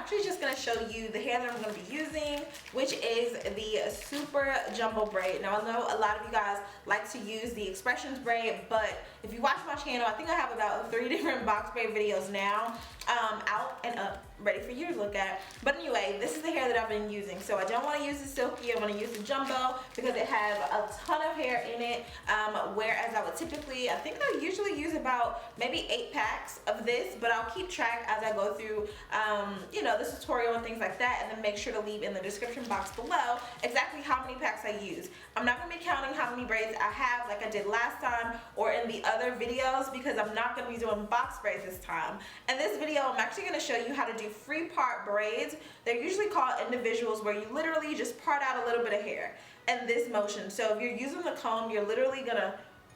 actually just going to show you the hair that I'm going to be using, which is the Super Jumbo Braid. Now, I know a lot of you guys like to use the Expressions braid, but if you watch my channel, I think I have about 3 different box braid videos now out and up, ready for you to look at. But anyway, this is the hair that I've been using. So I don't want to use the silky, I want to use the jumbo because it has a ton of hair in it, whereas I would typically, I think I usually use about maybe 8 packs of this, but I'll keep track as I go through, you know, this tutorial and things like that, and then make sure to leave in the description box below exactly how many packs I use. I'm not going to be counting how many braids I have like I did last time or in the other videos because I'm not going to be doing box braids this time. In this video, I'm actually going to show you how to do free part braids. They're usually called individuals, where you literally just part out a little bit of hair in this motion. So if you're using the comb, you're literally going to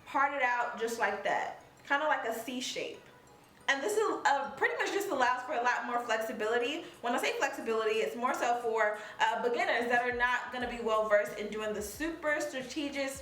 part it out just like that, kind of like a C shape. And this is pretty much just allows for a lot more flexibility. When I say flexibility, it's more so for beginners that are not going to be well versed in doing the super strategic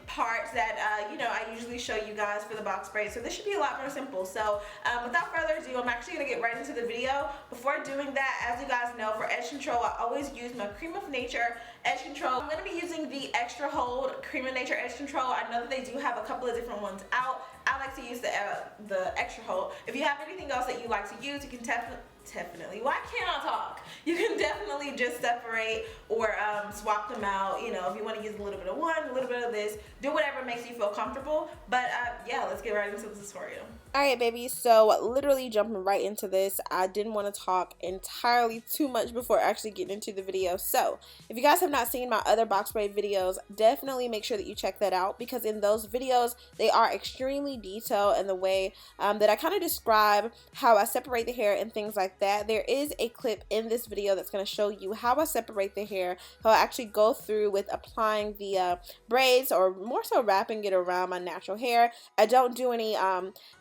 parts that you know, I usually show you guys for the box braid. So this should be a lot more simple. So without further ado, I'm actually going to get right into the video. Before doing that, as you guys know, for edge control, I always use my Cream of Nature edge control. I'm going to be using the Extra Hold Cream of Nature edge control. I know that they do have a couple of different ones out. I like to use the Extra Hold. If you have anything else that you like to use, you can definitely, why can't I talk? You can definitely just separate or swap them out. You know, if you want to use a little bit of one, a little bit of this, do whatever makes you feel comfortable. But yeah, let's get right into the tutorial. Alright, baby, so literally jumping right into this. I didn't want to talk entirely too much before actually getting into the video. So if you guys have not seen my other box braid videos, definitely make sure that you check that out, because in those videos they are extremely detailed in the way that I kind of describe how I separate the hair and things like that. There is a clip in this video that's going to show you how I separate the hair, how I actually go through with applying the braids, or more so wrapping it around my natural hair. I don't do any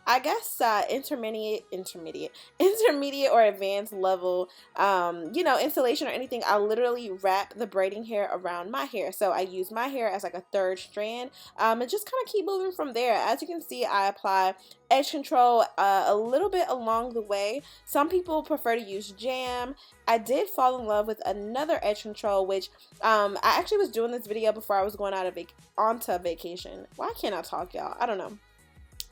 I guess intermediate or advanced level you know, installation or anything. I literally wrap the braiding hair around my hair. So I use my hair as like a third strand, and just kind of keep moving from there. As you can see, I apply edge control a little bit along the way. Some people prefer to use jam. I did fall in love with another edge control, which I actually was doing this video before I was going onto vacation. Why can't I talk, y'all? I don't know.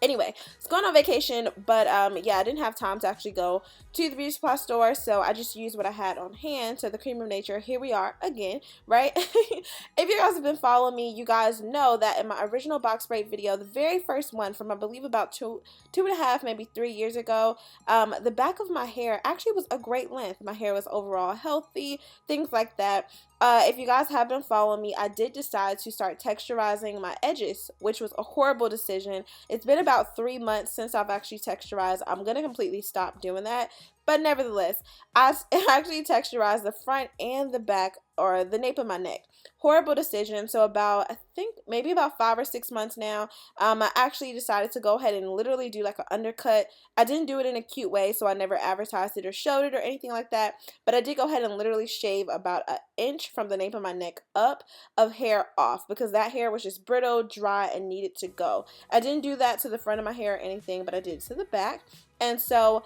Anyway, it's going on vacation, but yeah, I didn't have time to actually go to the beauty supply store, so I just used what I had on hand. So the Cream of Nature, here we are again, right? If you guys have been following me, you guys know that in my original box braid video, the very first one from I believe about two and a half, maybe 3 years ago, the back of my hair actually was a great length. My hair was overall healthy, things like that. If you guys have been following me, I did decide to start texturizing my edges, which was a horrible decision. It's been about 3 months since I've actually texturized. I'm going to completely stop doing that. But nevertheless, I actually texturized the front and the back, or the nape of my neck. Horrible decision. So about, I think maybe about 5 or 6 months now, I actually decided to go ahead and literally do like an undercut. I didn't do it in a cute way, so I never advertised it or showed it or anything like that. But I did go ahead and literally shave about an inch from the nape of my neck up of hair off, because that hair was just brittle, dry, and needed to go. I didn't do that to the front of my hair or anything, but I did to the back. And so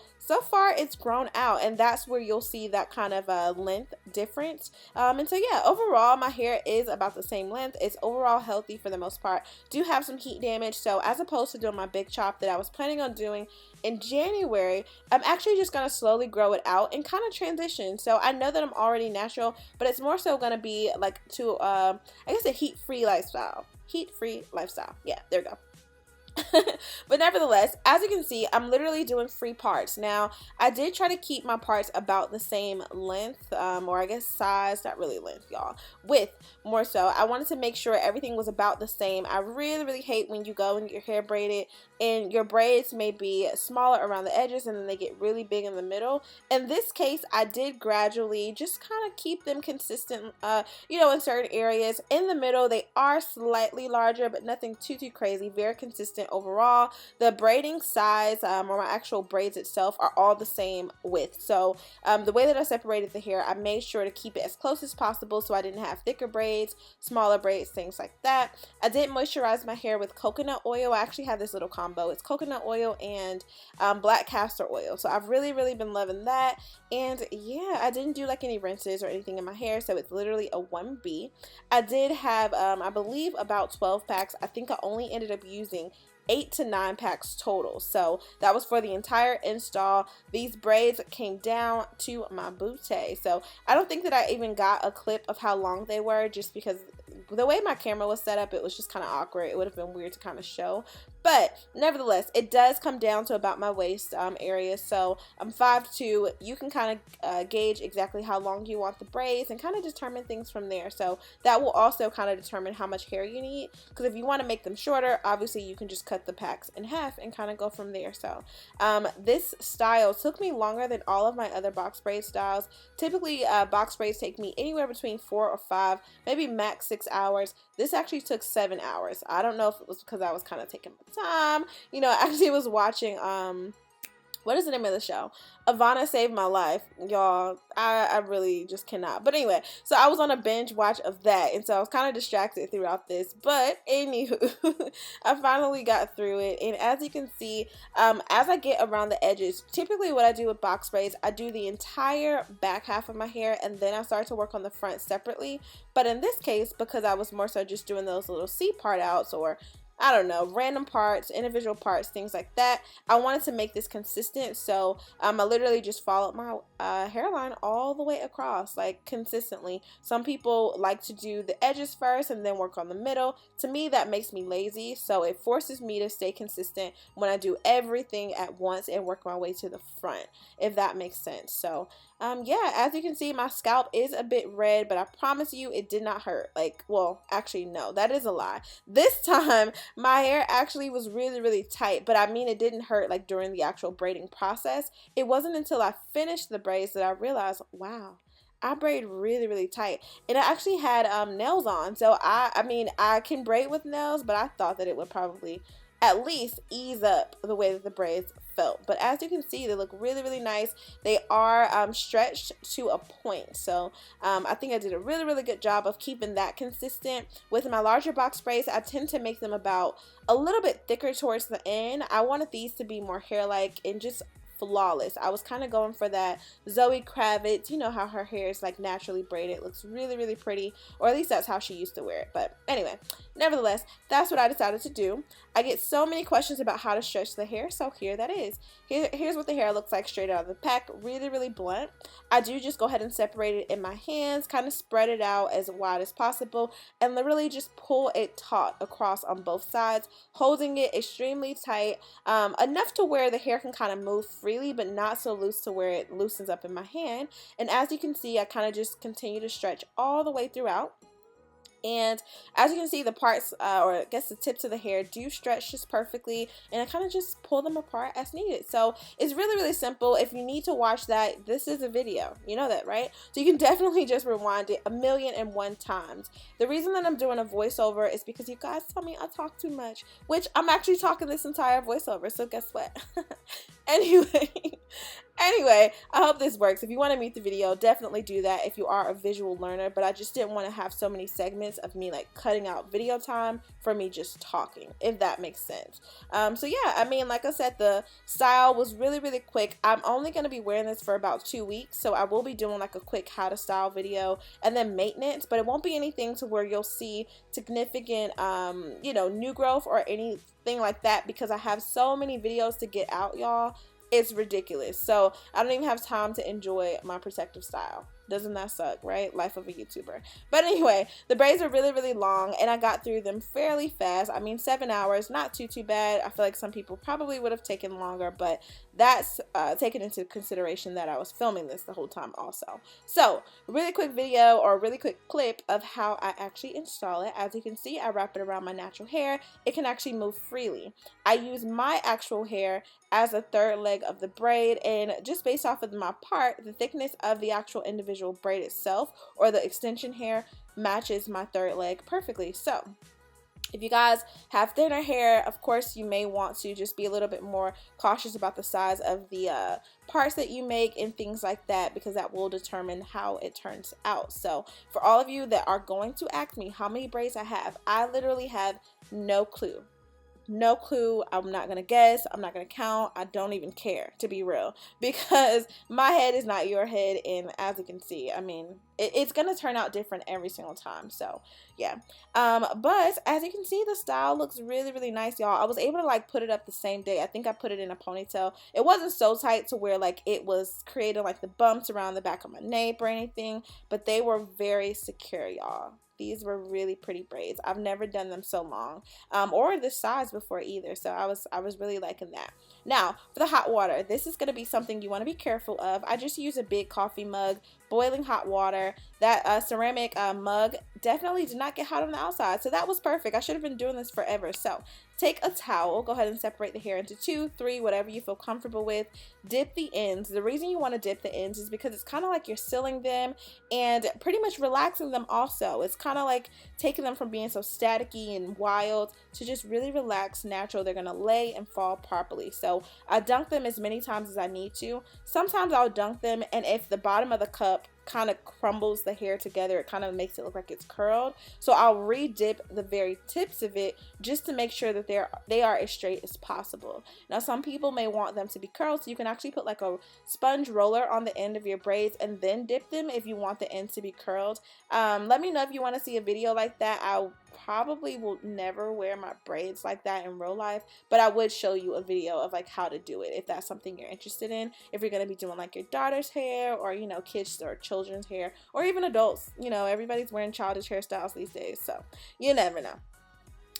far it's grown out, and that's where you'll see that kind of length difference. And so yeah, overall my hair is about the same length. It's overall healthy for the most part. Do have some heat damage, so as opposed to doing my big chop that I was planning on doing in January, I'm actually just going to slowly grow it out and kind of transition. So I know that I'm already natural, but it's more so going to be like to I guess a heat-free lifestyle. Yeah, there we go. But nevertheless, as you can see, I'm literally doing free parts. Now, I did try to keep my parts about the same length, or I guess size, not really length, y'all, width more so. I wanted to make sure everything was about the same. I really hate when you go and get your hair braided and your braids may be smaller around the edges and then they get really big in the middle. In this case, I did gradually just kind of keep them consistent, you know, in certain areas. In the middle, they are slightly larger, but nothing too crazy. Very consistent overall. The braiding size or my actual braids itself are all the same width. So the way that I separated the hair, I made sure to keep it as close as possible so I didn't have thicker braids, smaller braids, things like that. I did moisturize my hair with coconut oil. I actually have this little combo. It's coconut oil and black castor oil. So I've really been loving that. And yeah, I didn't do like any rinses or anything in my hair, so it's literally a 1B. I did have I believe about 12 packs. I think I only ended up using 8 to 9 packs total. So that was for the entire install. These braids came down to my booty. So I don't think that I even got a clip of how long they were, just because the way my camera was set up, it was just kind of awkward. It would have been weird to kind of show. But nevertheless, it does come down to about my waist area. So I'm 5'2". You can kind of gauge exactly how long you want the braids and kind of determine things from there. So that will also kind of determine how much hair you need. Because if you want to make them shorter, obviously you can just cut the packs in half and kind of go from there. So this style took me longer than all of my other box braid styles. Typically box braids take me anywhere between 4 or 5, maybe max 6 hours. This actually took 7 hours. I don't know if it was because I was kind of taking my time. You know, I actually was watching what is the name of the show? Ivana Saved My Life. Y'all, I really just cannot. But anyway, so I was on a binge watch of that, and so I was kind of distracted throughout this. But anywho, I finally got through it. And as you can see, as I get around the edges, typically what I do with box braids, I do the entire back half of my hair, and then I start to work on the front separately. But in this case, because I was more so just doing those little C part outs, or I don't know, random parts, individual parts, things like that, I wanted to make this consistent. So I literally just followed my hairline all the way across, like consistently. Some people like to do the edges first and then work on the middle. To me, that makes me lazy, so it forces me to stay consistent when I do everything at once and work my way to the front, if that makes sense. So yeah, as you can see, my scalp is a bit red, but I promise you it did not hurt. Like, well, actually no, that is a lie. This time my hair actually was really tight, but I mean, it didn't hurt like during the actual braiding process. It wasn't until I finished the braids that I realized, wow, I braid really tight. And I actually had nails on, so I mean, I can braid with nails, but I thought that it would probably at least ease up the way that the braids felt. But as you can see, they look really nice. They are stretched to a point, so I think I did a really good job of keeping that consistent. With my larger box braids, I tend to make them about a little bit thicker towards the end. I wanted these to be more hair-like and just flawless. I was kind of going for that Zoe Kravitz, you know how her hair is like naturally braided. It looks really pretty, or at least that's how she used to wear it. But anyway, nevertheless, that's what I decided to do. I get so many questions about how to stretch the hair, so here that is. Here's what the hair looks like straight out of the pack. Really blunt. I do just go ahead and separate it in my hands, kind of spread it out as wide as possible, and literally just pull it taut across on both sides, holding it extremely tight, enough to where the hair can kind of move freely, but not so loose to where it loosens up in my hand. And as you can see, I kind of just continue to stretch all the way throughout. And as you can see, the parts, or I guess the tips of the hair do stretch just perfectly, and I kind of just pull them apart as needed. So it's really simple. If you need to watch that, this is a video. You know that, right? So you can definitely just rewind it 1,000,001 times. The reason that I'm doing a voiceover is because you guys tell me I talk too much, which I'm actually talking this entire voiceover, so guess what? Anyway, I hope this works. If you want to meet the video, definitely do that if you are a visual learner, but I just didn't want to have so many segments of me like cutting out video time for me just talking, if that makes sense. So yeah, I mean, like I said, the style was really quick. I'm only going to be wearing this for about 2 weeks, so I will be doing like a quick how to style video and then maintenance, but it won't be anything to where you'll see significant you know, new growth or anything like that, because I have so many videos to get out, y'all. It's ridiculous. So I don't even have time to enjoy my protective style. Doesn't that suck, right? Life of a YouTuber. But anyway, the braids are really long, and I got through them fairly fast. I mean, 7 hours, not too bad. I feel like some people probably would have taken longer, but that's taken into consideration that I was filming this the whole time also. So, really quick video, or a really quick clip of how I actually install it. As you can see, I wrap it around my natural hair. It can actually move freely. I use my actual hair as a third leg of the braid, and just based off of my part, the thickness of the actual individual braid itself, or the extension hair, matches my third leg perfectly. So If you guys have thinner hair, of course, you may want to just be a little bit more cautious about the size of the parts that you make and things like that, because that will determine how it turns out. So for all of you that are going to ask me how many braids I literally have no clue. No clue. I'm not gonna guess. I'm not gonna count. I don't even care, to be real, because my head is not your head, and as you can see, I mean, it's gonna turn out different every single time. So yeah, but as you can see, the style looks really, really nice, y'all. I was able to like put it up the same day. I think I put it in a ponytail. It wasn't so tight to where like it was creating like the bumps around the back of my nape or anything, but they were very secure, y'all. These were really pretty braids. I've never done them so long or this size before either, so I was really liking that. Now for the hot water, this is going to be something you want to be careful of. I just use a big coffee mug, boiling hot water. That ceramic mug definitely did not get hot on the outside, so that was perfect. I should have been doing this forever. So take a towel, go ahead and separate the hair into 2, 3, whatever you feel comfortable with. Dip the ends. The reason you want to dip the ends is because it's kind of like you're sealing them and pretty much relaxing them also. It's kind of like taking them from being so staticky and wild to just really relaxed, natural. They're going to lay and fall properly. So I dunk them as many times as I need to. Sometimes I'll dunk them, and if the bottom of the cup kind of crumbles the hair together, it kind of makes it look like it's curled, so I'll re-dip the very tips of it just to make sure that they are as straight as possible. Now some people may want them to be curled, so you can actually put like a sponge roller on the end of your braids and then dip them if you want the end to be curled. Let me know if you want to see a video like that. I probably will never wear my braids like that in real life, but I would show you a video of like how to do it if that's something you're interested in. If you're going to be doing like your daughter's hair, or you know, kids or children's hair, or even adults, you know, everybody's wearing childish hairstyles these days, so you never know.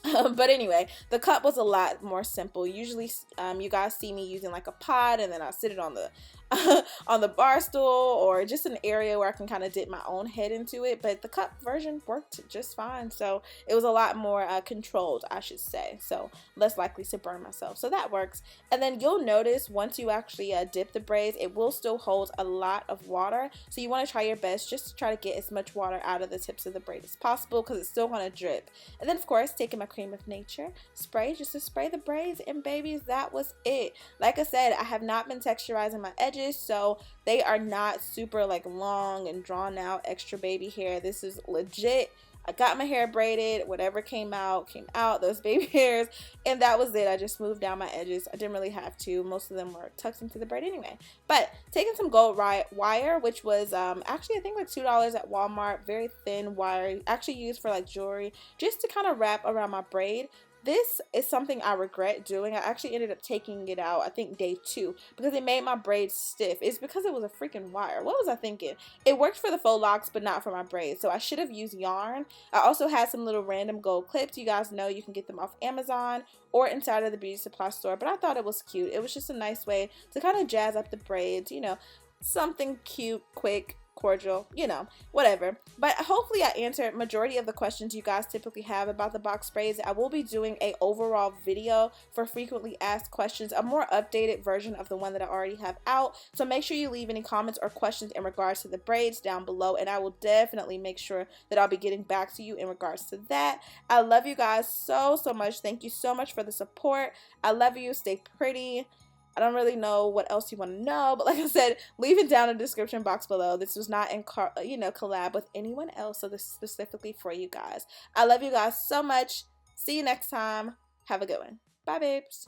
But anyway, the cup was a lot more simple. Usually you guys see me using like a pot, and then I sit it on the on the bar stool, or just an area where I can kind of dip my own head into it, but the cup version worked just fine. So it was a lot more controlled, I should say, so less likely to burn myself, so that works. And then you'll notice once you actually dip the braids, it will still hold a lot of water, so you want to try your best just to try to get as much water out of the tips of the braid as possible, because it's still going to drip. And then of course, taking my cream of nature spray just to spray the braids, and babies, that was it. Like I said, I have not been texturizing my edges, so they are not super like long and drawn out extra baby hair. This is legit. I got my hair braided, whatever came out, those baby hairs, and that was it. I just smoothed down my edges. I didn't really have to. Most of them were tucked into the braid anyway. But taking some gold wire, which was actually I think like $2 at Walmart, very thin wire, actually used for like jewelry, just to kind of wrap around my braid. This is something I regret doing. I actually ended up taking it out, I think day 2, because it made my braids stiff. It's because it was a freaking wire. What was I thinking? It worked for the faux locks, but not for my braids, so I should have used yarn. I also had some little random gold clips. You guys know you can get them off Amazon or inside of the beauty supply store, but I thought it was cute. It was just a nice way to kind of jazz up the braids, you know, something cute, quick, cordial, you know, whatever. But hopefully I answered majority of the questions you guys typically have about the box braids. I will be doing a overall video for frequently asked questions, a more updated version of the one that I already have out, so make sure you leave any comments or questions in regards to the braids down below, and I will definitely make sure that I'll be getting back to you in regards to that. I love you guys so much. Thank you so much for the support. I love you. Stay pretty. I don't really know what else you want to know, but like I said, leave it down in the description box below. This was not in collab with anyone else, so this is specifically for you guys. I love you guys so much. See you next time. Have a good one. Bye, babes.